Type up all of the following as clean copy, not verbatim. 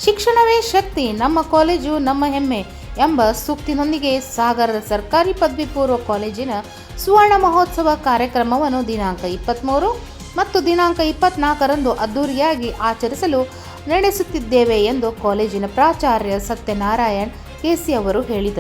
ಶಿಕ್ಷಣವೇ ಶಕ್ತಿ, ನಮ್ಮ ಕಾಲೇಜು ನಮ್ಮ ಹೆಮ್ಮೆ ಎಂಬ ಸೂಕ್ತಿನೊಂದಿಗೆ ಸಾಗರದ ಸರ್ಕಾರಿ ಪದವಿ ಪೂರ್ವ ಕಾಲೇಜಿನ ಸುವರ್ಣ ಮಹೋತ್ಸವ ಕಾರ್ಯಕ್ರಮವನ್ನು ದಿನಾಂಕ 23 ಮತ್ತು ದಿನಾಂಕ 24ರಂದು ಅದ್ದೂರಿಯಾಗಿ ಆಚರಿಸಲು ನಡೆಸುತ್ತಿದ್ದೇವೆ ಎಂದು ಕಾಲೇಜಿನ ಪ್ರಾಚಾರ್ಯ ಸತ್ಯನಾರಾಯಣ್ ಕೆಸಿ ಅವರು ಹೇಳಿದರು.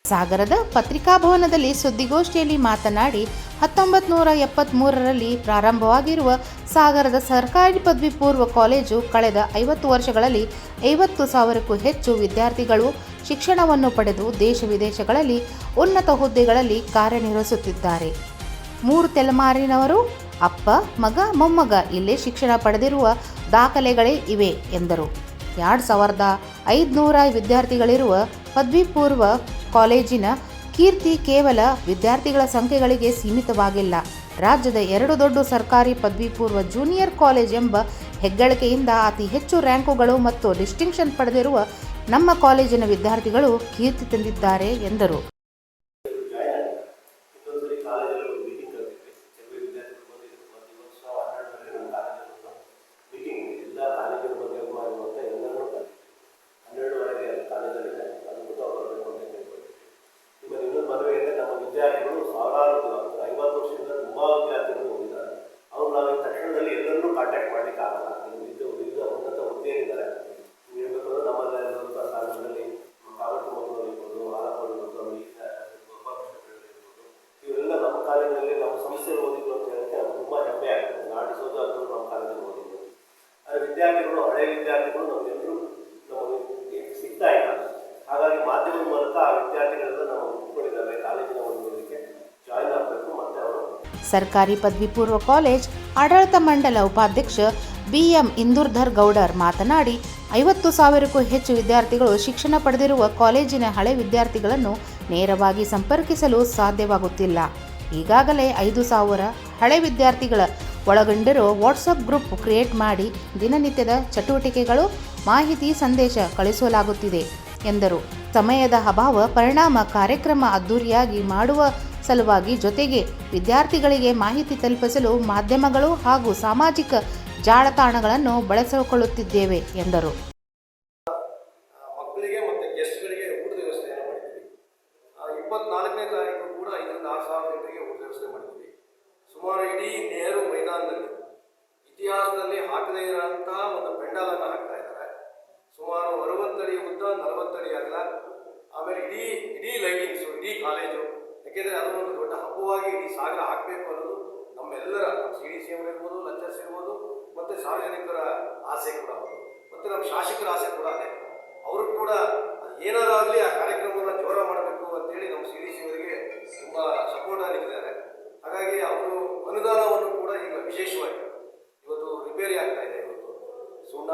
ಸಾಗರದ ಪತ್ರಿಕಾಭವನದಲ್ಲಿ ಸುದ್ದಿಗೋಷ್ಠಿಯಲ್ಲಿ ಮಾತನಾಡಿ 1973ರಲ್ಲಿ ಪ್ರಾರಂಭವಾಗಿರುವ ಸಾಗರದ ಸರ್ಕಾರಿ ಪದವಿ ಪೂರ್ವ ಕಾಲೇಜು ಕಳೆದ 50 ವರ್ಷಗಳಲ್ಲಿ 50,000ಕ್ಕೂ ಹೆಚ್ಚು ವಿದ್ಯಾರ್ಥಿಗಳು ಶಿಕ್ಷಣವನ್ನು ಪಡೆದು ದೇಶ ವಿದೇಶಗಳಲ್ಲಿ ಉನ್ನತ ಹುದ್ದೆಗಳಲ್ಲಿ ಕಾರ್ಯನಿರ್ವಹಿಸುತ್ತಿದ್ದಾರೆ. 3 ತಲೆಮಾರಿನವರು ಅಪ್ಪ, ಮಗ, ಮೊಮ್ಮಗ ಇಲ್ಲೇ ಶಿಕ್ಷಣ ಪಡೆದಿರುವ ದಾಖಲೆಗಳೇ ಇವೆ ಎಂದರು. 2500 ವಿದ್ಯಾರ್ಥಿಗಳಿರುವ ಪದವಿ ಪೂರ್ವ ಕಾಲೇಜಿನ ಕೀರ್ತಿ ಕೇವಲ ವಿದ್ಯಾರ್ಥಿಗಳ ಸಂಖ್ಯೆಗಳಿಗೆ ಸೀಮಿತವಾಗಿಲ್ಲ. ರಾಜ್ಯದ 2 ದೊಡ್ಡ ಸರ್ಕಾರಿ ಪದವಿ ಪೂರ್ವ ಜೂನಿಯರ್ ಕಾಲೇಜ್ ಎಂಬ ಹೆಗ್ಗಳಿಕೆಯಿಂದ ಅತಿ ಹೆಚ್ಚು ರ್ಯಾಂಕುಗಳು ಮತ್ತು ಡಿಸ್ಟಿಂಕ್ಷನ್ ಪಡೆದಿರುವ ನಮ್ಮ ಕಾಲೇಜಿನ ವಿದ್ಯಾರ್ಥಿಗಳು ಕೀರ್ತಿ ತಂದಿದ್ದಾರೆ ಎಂದರು. ವಿದ್ಯಾರ್ಥಿಗಳು ಸಾವಿರಾರು 50 ವರ್ಷದಿಂದ ತುಂಬ ವಿದ್ಯಾರ್ಥಿಗಳು ಹೋಗಿದ್ದಾರೆ. ಅವರು ನಾವು ತಕ್ಷಣದಲ್ಲಿ ಎಲ್ಲರನ್ನೂ ಕಾಂಟ್ಯಾಕ್ಟ್ ಮಾಡಲಿಕ್ಕೆ ಆಗಲ್ಲ. ವಿವಿಧ ಉನ್ನತ ಹುದ್ದೆಯಲ್ಲಿದ್ದಾರೆ. ಹೇಳ್ಬೇಕಂದ್ರೆ ನಮ್ಮಲ್ಲಿರುವಂಥ ಕಾಲೇಜಿನಲ್ಲಿ ಕಾಗಟ್ಟು ಮಕ್ಕಳು ಇರ್ಬೋದು, ಆಲಪಗಳು ಇರ್ಬೋದು, ಇವರೆಲ್ಲ ನಮ್ಮ ಕಾಲೇಜಿನಲ್ಲಿ ನಮ್ಮ ಸಂಸ್ಥೆಯಲ್ಲಿ ಓದಿದ್ರು ಅಂತ ಹೇಳೋಕ್ಕೆ ಅದು ತುಂಬ ಹೆಮ್ಮೆ ಆಗ್ತದೆ. ನಾಡಿಸೋದು ಅಂದರೂ ನಮ್ಮ ಕಾಲೇಜಲ್ಲಿ ಓದಿದ್ರು. ಆದರೆ ವಿದ್ಯಾರ್ಥಿಗಳು, ಹಳೆಯ ವಿದ್ಯಾರ್ಥಿಗಳು ನಮಗೆಲ್ಲರೂ ನಮಗೆ ಸಿಗ್ತಾ ಇಲ್ಲ. ಹಾಗಾಗಿ ಮಾಧ್ಯಮದ ಮೂಲಕ ಆ ವಿದ್ಯಾರ್ಥಿಗಳೆಲ್ಲ ನಾವು ಒಪ್ಪಿಕೊಂಡಿದ್ದಾರೆ ಕಾಲೇಜಿನ ಓದೋದಕ್ಕೆ ಜಾಯಿನ್ ಆಗಬೇಕು. ಮತ್ತು ಅವರು ಸರ್ಕಾರಿ ಪದವಿ ಪೂರ್ವ ಕಾಲೇಜ್ ಆಡಳಿತ ಮಂಡಲ ಉಪಾಧ್ಯಕ್ಷ BM ಇಂದೂರ್ಧರ್ ಗೌಡರ್ ಮಾತನಾಡಿ 50,000ಕ್ಕೂ ಹೆಚ್ಚು ವಿದ್ಯಾರ್ಥಿಗಳು ಶಿಕ್ಷಣ ಪಡೆದಿರುವ ಕಾಲೇಜಿನ ಹಳೆ ವಿದ್ಯಾರ್ಥಿಗಳನ್ನು ನೇರವಾಗಿ ಸಂಪರ್ಕಿಸಲು ಸಾಧ್ಯವಾಗುತ್ತಿಲ್ಲ. ಈಗಾಗಲೇ 5,000 ಹಳೆ ವಿದ್ಯಾರ್ಥಿಗಳ ಒಳಗೊಂಡಿರೋ ವಾಟ್ಸಪ್ ಗ್ರೂಪ್ ಕ್ರಿಯೇಟ್ ಮಾಡಿ ದಿನನಿತ್ಯದ ಚಟುವಟಿಕೆಗಳು, ಮಾಹಿತಿ, ಸಂದೇಶ ಕಳಿಸಲಾಗುತ್ತಿದೆ ಎಂದರು. ಸಮಯದ ಅಭಾವ ಪರಿಣಾಮ ಕಾರ್ಯಕ್ರಮ ಅದ್ದೂರಿಯಾಗಿ ಮಾಡುವ ಸಲುವಾಗಿ ಜೊತೆಗೆ ವಿದ್ಯಾರ್ಥಿಗಳಿಗೆ ಮಾಹಿತಿ ತಲುಪಿಸಲು ಮಾಧ್ಯಮಗಳು ಹಾಗೂ ಸಾಮಾಜಿಕ ಜಾಲತಾಣಗಳನ್ನು ಬಳಸಿಕೊಳ್ಳುತ್ತಿದ್ದೇವೆ ಎಂದರು. ಮಕ್ಕಳಿಗೆ ಮತ್ತು ಗೆಸ್ಟ್ಗಳಿಗೆ ಊಟದ ವ್ಯವಸ್ಥೆಯನ್ನು ಮಾಡಿದ್ದೀವಿ. 24ನೇ ತಾರೀಕು ಕೂಡ 5ರಿಂದ 6,000 ಜನರಿಗೆ ಊಟದ ವ್ಯವಸ್ಥೆ ಮಾಡಿದ್ದೀವಿ. ಸುಮಾರು ಇಡೀ ನೆಹರು ಮೈದಾನದಲ್ಲಿ ಇತಿಹಾಸದಲ್ಲಿ ಹಾಕದೇ ಇರೋಂತಹ ಒಂದು ಪೆಂಡಾಲನ್ನು ಹಾಕ್ತಾ ಇದ್ದಾರೆ. ಸುಮಾರು 60 ಅಡಿ ಉದ್ದ, 40 ಅಡಿ ಅಗಲ. ಆಮೇಲೆ ಇಡೀ ಲೈಟಿಂಗ್ಸು, ಇಡೀ ಕಾಲೇಜು, ಯಾಕೆಂದರೆ ಅದೊಂದು ದೊಡ್ಡ ಹಬ್ಬವಾಗಿ ಇಡೀ ಸಾಗರ ಹಾಕಬೇಕು ಅನ್ನೋದು ನಮ್ಮೆಲ್ಲರ CDC ಅವರಿರ್ಬೋದು, ಲೆಕ್ಚರ್ಸ್ ಇರ್ಬೋದು, ಮತ್ತು ಸಾರ್ವಜನಿಕರ ಆಸೆ ಕೂಡ ಹೌದು. ಮತ್ತು ನಮ್ಮ ಶಾಸಕರ ಆಸೆ ಕೂಡ ಅದೇ. ಅವರು ಕೂಡ ಏನಾರಾಗಲಿ ಆ ಕಾರ್ಯಕ್ರಮವನ್ನು ಜೋರ ಮಾಡಬೇಕು ಅಂತೇಳಿ ನಮ್ಮ CDC ಅವರಿಗೆ ತುಂಬ ಸಪೋರ್ಟ್ ಆಗಿದ್ದಾರೆ. ಹಾಗಾಗಿ ಅವರು ಅನುದಾನವನ್ನು ಕೂಡ ಈಗ ವಿಶೇಷವಾಗಿ ಇವತ್ತು ರಿಪೇರಿ ಆಗ್ತಾ ಇದೆ. ಇವತ್ತು ಸುಣ್ಣ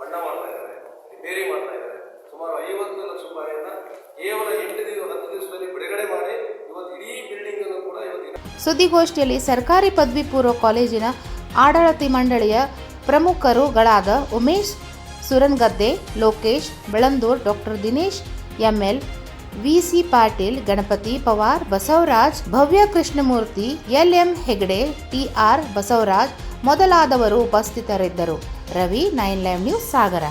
ಬಣ್ಣ ಮಾಡ್ತಾ ಇದ್ದಾರೆ, ರಿಪೇರಿ ಮಾಡ್ತಾ ಇದ್ದಾರೆ. ಸುಮಾರು 50 ಲಕ್ಷ ರೂಪಾಯಿಯನ್ನು ಕೇವಲ 10 ದಿವಸದಲ್ಲಿ ಬಿಡುಗಡೆ ಮಾಡಿ ಇವತ್ತು ಇಡೀ ಬಿಲ್ಡಿಂಗ್ ಅನ್ನು ಕೂಡ ಸುದ್ದಿಗೋಷ್ಠಿಯಲ್ಲಿ ಸರ್ಕಾರಿ ಪದವಿ ಪೂರ್ವ ಕಾಲೇಜಿನ ಆಡಳಿತ ಮಂಡಳಿಯ ಪ್ರಮುಖರುಗಳಾದ Umesh Surangadde, Lokesh Belandur, doctor Dinesh ML, VC Patil, Ganapati Pawar, Basavaraj, Bhavya Krishnamurthy, LM Hegde, TR Basavaraj ಮೊದಲಾದವರು ಉಪಸ್ಥಿತರಿದ್ದರು. ರವಿ, 9 ಲೈವ್ ನ್ಯೂಸ್, ಸಾಗರ.